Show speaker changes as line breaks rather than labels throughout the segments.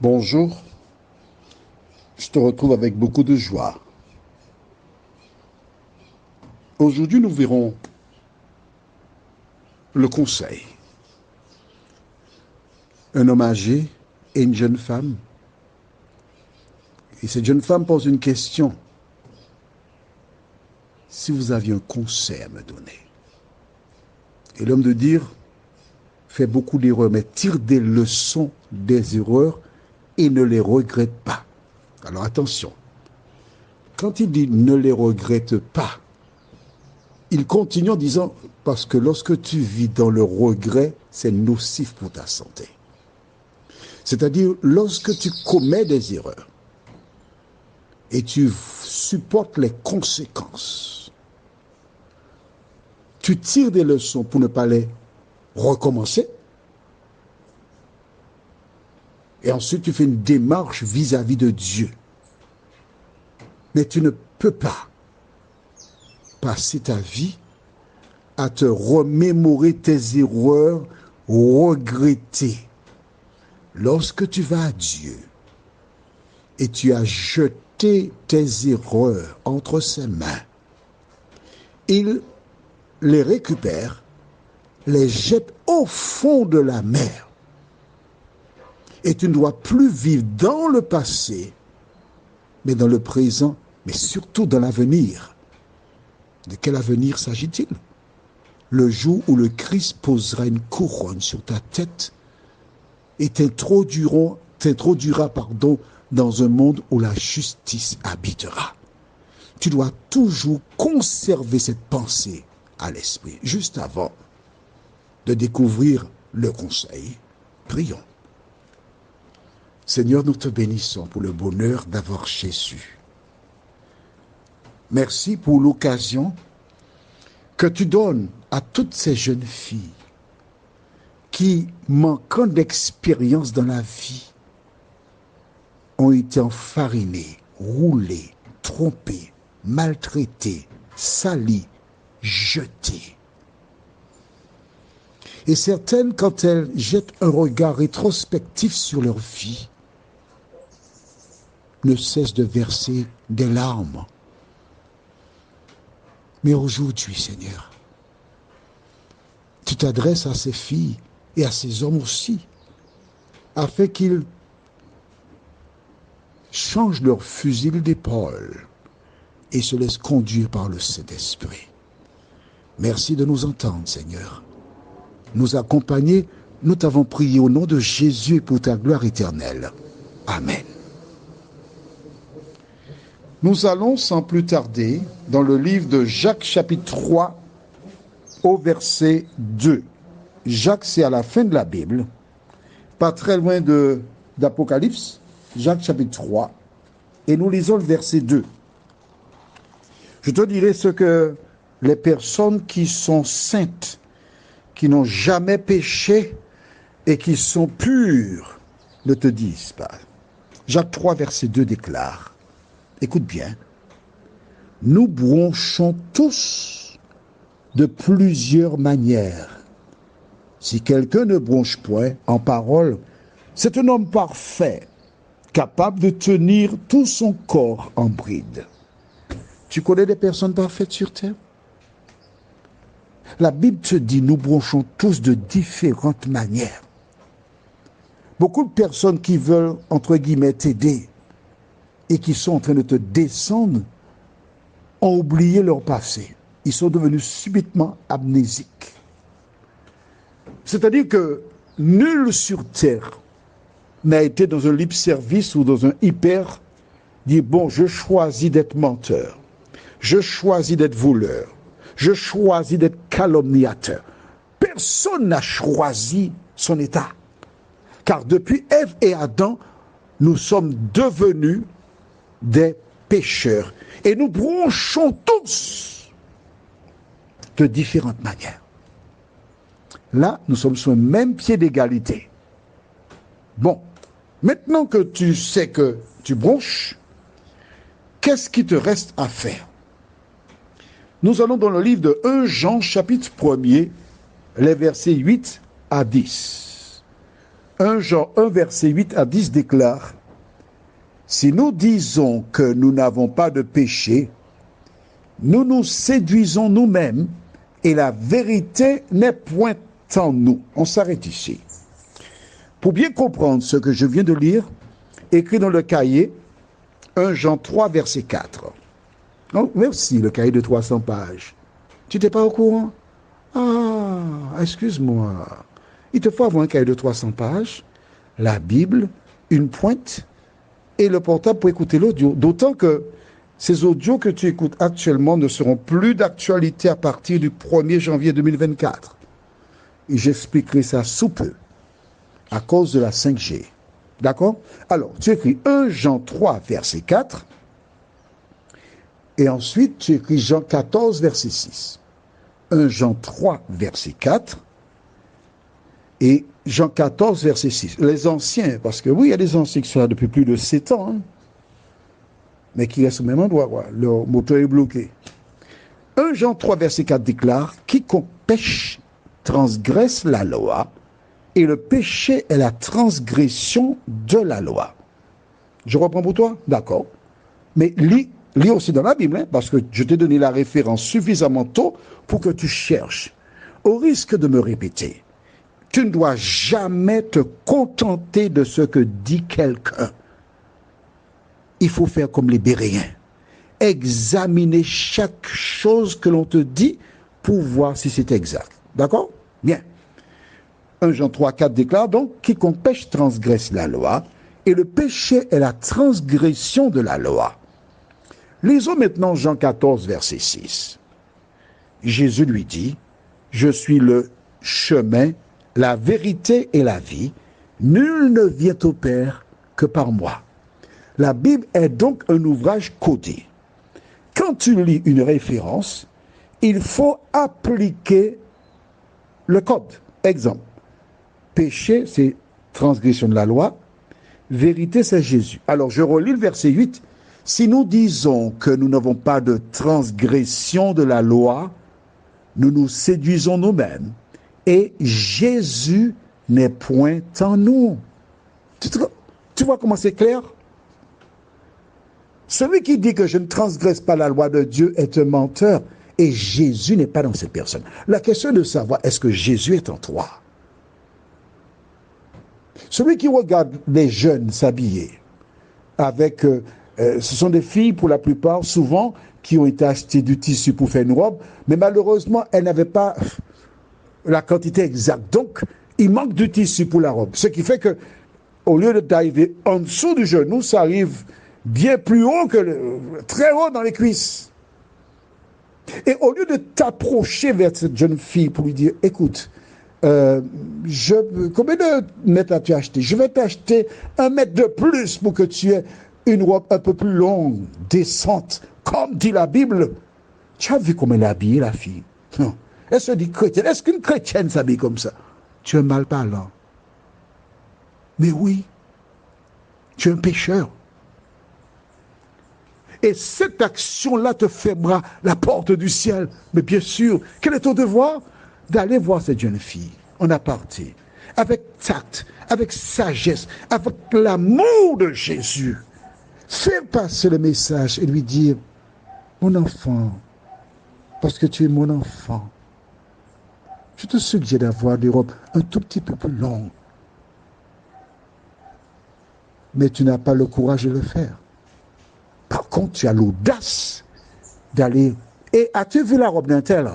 Bonjour, je te retrouve avec beaucoup de joie. Aujourd'hui, nous verrons le conseil. Un homme âgé et une jeune femme. Et cette jeune femme pose une question. Si vous aviez un conseil à me donner. Et l'homme de dire, fait beaucoup d'erreurs, mais tire des leçons des erreurs et ne les regrette pas. Alors attention, quand il dit ne les regrette pas, il continue en disant, parce que lorsque tu vis dans le regret, c'est nocif pour ta santé. C'est-à-dire, lorsque tu commets des erreurs et tu supportes les conséquences, tu tires des leçons pour ne pas les recommencer, et ensuite tu fais une démarche vis-à-vis de Dieu. Mais tu ne peux pas passer ta vie à te remémorer tes erreurs, regretter. Lorsque tu vas à Dieu et tu as jeté tes erreurs entre ses mains, il les récupère, les jette au fond de la mer. Et tu ne dois plus vivre dans le passé, mais dans le présent, mais surtout dans l'avenir. De quel avenir s'agit-il? Le jour où le Christ posera une couronne sur ta tête et t'introduira dans un monde où la justice habitera. Tu dois toujours conserver cette pensée à l'esprit. Juste avant de découvrir le conseil, prions. Seigneur, nous te bénissons pour le bonheur d'avoir Jésus. Merci pour l'occasion que tu donnes à toutes ces jeunes filles qui, manquant d'expérience dans la vie, ont été enfarinées, roulées, trompées, maltraitées, salies, jetées. Et certaines, quand elles jettent un regard rétrospectif sur leur vie, ne cessent de verser des larmes. Mais aujourd'hui, Seigneur, tu t'adresses à ces filles et à ces hommes aussi, afin qu'ils changent leur fusil d'épaule et se laissent conduire par le Saint-Esprit. Merci de nous entendre, Seigneur. Nous accompagner, nous t'avons prié au nom de Jésus et pour ta gloire éternelle. Amen. Nous allons sans plus tarder dans le livre de Jacques chapitre 3 au verset 2. Jacques, c'est à la fin de la Bible, pas très loin d'Apocalypse, Jacques chapitre 3, et nous lisons le verset 2. Je te dirai ce que les personnes qui sont saintes, qui n'ont jamais péché et qui sont pures, ne te disent pas. Jacques 3, verset 2 déclare, écoute bien, nous bronchons tous de plusieurs manières. Si quelqu'un ne bronche point en parole, c'est un homme parfait, capable de tenir tout son corps en bride. Tu connais des personnes parfaites sur terre? La Bible te dit, nous bronchons tous de différentes manières. Beaucoup de personnes qui veulent, entre guillemets, t'aider et qui sont en train de te descendre ont oublié leur passé. Ils sont devenus subitement amnésiques. C'est-à-dire que nul sur terre n'a été dans un lip service ou dans un hyper, dit bon, je choisis d'être menteur, je choisis d'être voleur, je choisis d'être calomniateur. Personne n'a choisi son état. Car depuis Ève et Adam, nous sommes devenus des pécheurs. Et nous bronchons tous de différentes manières. Là, nous sommes sur le même pied d'égalité. Bon, maintenant que tu sais que tu bronches, qu'est-ce qui te reste à faire? Nous allons dans le livre de 1 Jean, chapitre 1er, les versets 8 à 10. 1 Jean 1, verset 8 à 10 déclare: si nous disons que nous n'avons pas de péché, nous nous séduisons nous-mêmes et la vérité n'est point en nous. On s'arrête ici. Pour bien comprendre ce que je viens de lire, écrit dans le cahier 1 Jean 3, verset 4. Oh, merci, le cahier de 300 pages. Tu n'étais pas au courant? Ah, excuse-moi. Il te faut avoir un cahier de 300 pages, la Bible, une pointe et le portable pour écouter l'audio. D'autant que ces audios que tu écoutes actuellement ne seront plus d'actualité à partir du 1er janvier 2024. Et j'expliquerai ça sous peu, à cause de la 5G. D'accord? Alors, tu écris 1 Jean 3, verset 4, et ensuite tu écris Jean 14, verset 6. 1 Jean 3, verset 4, et Jean 14, verset 6. Les anciens, parce que oui, il y a des anciens qui sont là depuis plus de 7 ans, hein, mais qui restent au même endroit, quoi. Leur moteur est bloqué. 1 Jean 3, verset 4 déclare: quiconque pêche transgresse la loi, et le péché est la transgression de la loi. Je reprends pour toi? D'accord. Mais lis aussi dans la Bible, hein, parce que je t'ai donné la référence suffisamment tôt pour que tu cherches. Au risque de me répéter, tu ne dois jamais te contenter de ce que dit quelqu'un. Il faut faire comme les Béréens. Examiner chaque chose que l'on te dit pour voir si c'est exact. D'accord? Bien. 1 Jean 3, 4 déclare donc: quiconque pêche transgresse la loi, et le péché est la transgression de la loi. Lisons maintenant Jean 14, verset 6. Jésus lui dit: je suis le chemin, la vérité et la vie. Nul ne vient au Père que par moi. La Bible est donc un ouvrage codé. Quand tu lis une référence, il faut appliquer le code. Exemple: péché, c'est transgression de la loi. Vérité, c'est Jésus. Alors, je relis le verset 8. Si nous disons que nous n'avons pas de transgression de la loi, nous nous séduisons nous-mêmes et Jésus n'est point en nous. Tu vois comment c'est clair? Celui qui dit que je ne transgresse pas la loi de Dieu est un menteur et Jésus n'est pas dans cette personne. La question est de savoir, est-ce que Jésus est en toi? Celui qui regarde les jeunes s'habiller avec... ce sont des filles, pour la plupart, souvent, qui ont été achetées du tissu pour faire une robe, mais malheureusement, elles n'avaient pas la quantité exacte. Donc, il manque du tissu pour la robe. Ce qui fait que, au lieu d'arriver en dessous du genou, ça arrive bien plus haut très haut dans les cuisses. Et au lieu de t'approcher vers cette jeune fille pour lui dire: écoute, combien de mètres as-tu acheté? Je vais t'acheter 1 mètre de plus pour que tu aies une robe un peu plus longue, décente, comme dit la Bible. Tu as vu comment elle est habillée, la fille? Non. Elle se dit chrétienne. Est-ce qu'une chrétienne s'habille comme ça? Tu es un mal parlant. Mais oui, tu es un pécheur. Et cette action-là te fermera la porte du ciel. Mais bien sûr, quel est ton devoir? D'aller voir cette jeune fille en aparté, avec tact, avec sagesse, avec l'amour de Jésus. Fais passer le message et lui dire: mon enfant, parce que tu es mon enfant, je te suggère d'avoir des robes un tout petit peu plus longues. Mais tu n'as pas le courage de le faire. Par contre, tu as l'audace d'aller... Et as-tu vu la robe d'un tel?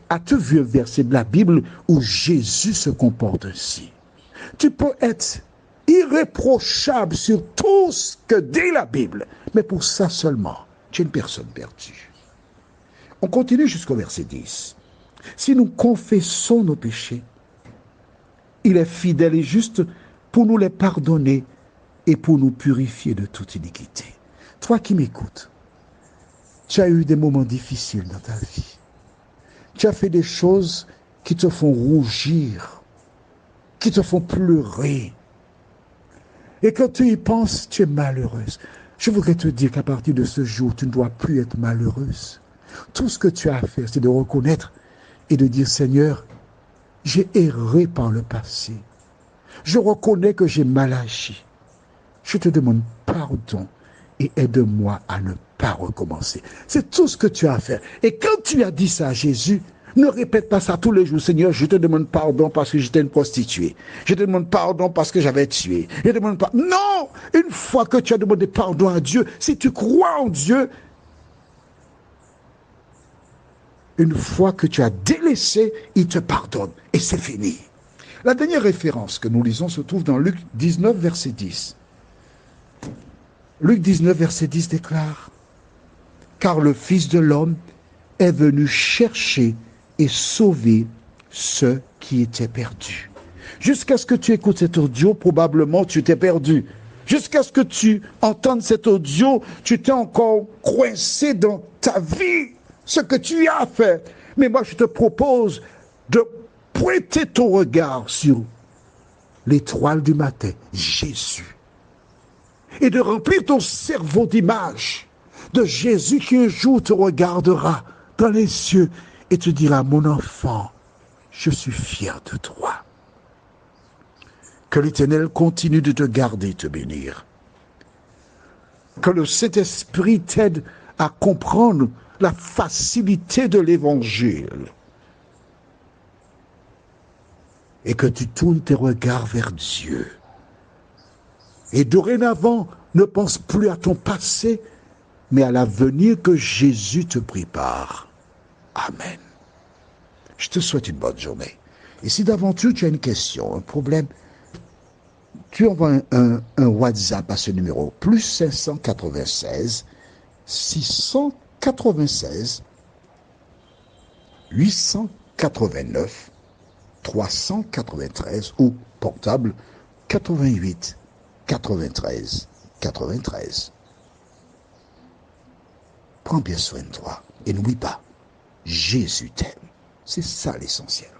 As-tu vu un verset de la Bible où Jésus se comporte ainsi? Tu peux être irréprochable sur tout ce que dit la Bible, mais pour ça seulement, tu es une personne perdue. On continue jusqu'au verset 10. Si nous confessons nos péchés, il est fidèle et juste pour nous les pardonner et pour nous purifier de toute iniquité. Toi qui m'écoutes, tu as eu des moments difficiles dans ta vie. Tu as fait des choses qui te font rougir, qui te font pleurer. Et quand tu y penses, tu es malheureuse. Je voudrais te dire qu'à partir de ce jour, tu ne dois plus être malheureuse. Tout ce que tu as à faire, c'est de reconnaître et de dire: Seigneur, j'ai erré par le passé. Je reconnais que j'ai mal agi. Je te demande pardon et aide-moi à ne pas recommencer. C'est tout ce que tu as à faire. Et quand tu as dit ça à Jésus, ne répète pas ça tous les jours. Seigneur, je te demande pardon parce que j'étais une prostituée. Je te demande pardon parce que j'avais tué. Je te demande pardon. Non! Une fois que tu as demandé pardon à Dieu, si tu crois en Dieu, une fois que tu as délaissé, il te pardonne. Et c'est fini. La dernière référence que nous lisons se trouve dans Luc 19, verset 10. Luc 19, verset 10 déclare « Car le Fils de l'homme est venu chercher et sauver ceux qui étaient perdus. » Jusqu'à ce que tu écoutes cet audio, probablement tu t'es perdu. Jusqu'à ce que tu entendes cet audio, tu t'es encore coincé dans ta vie, ce que tu as fait. Mais moi, je te propose de pointer ton regard sur l'étoile du matin, Jésus. Et de remplir ton cerveau d'images de Jésus qui un jour te regardera dans les cieux et te dira, mon enfant, je suis fier de toi. Que l'Éternel continue de te garder, te bénir. Que le Saint-Esprit t'aide à comprendre la facilité de l'Évangile. Et que tu tournes tes regards vers Dieu. Et dorénavant, ne pense plus à ton passé, mais à l'avenir que Jésus te prépare. Amen. Je te souhaite une bonne journée. Et si d'aventure tu as une question, un problème, tu envoies un WhatsApp à ce numéro, plus 596 696 889 393 ou portable 88 93 93. Prends bien soin de toi et n'oublie pas, Jésus t'aime. C'est ça l'essentiel.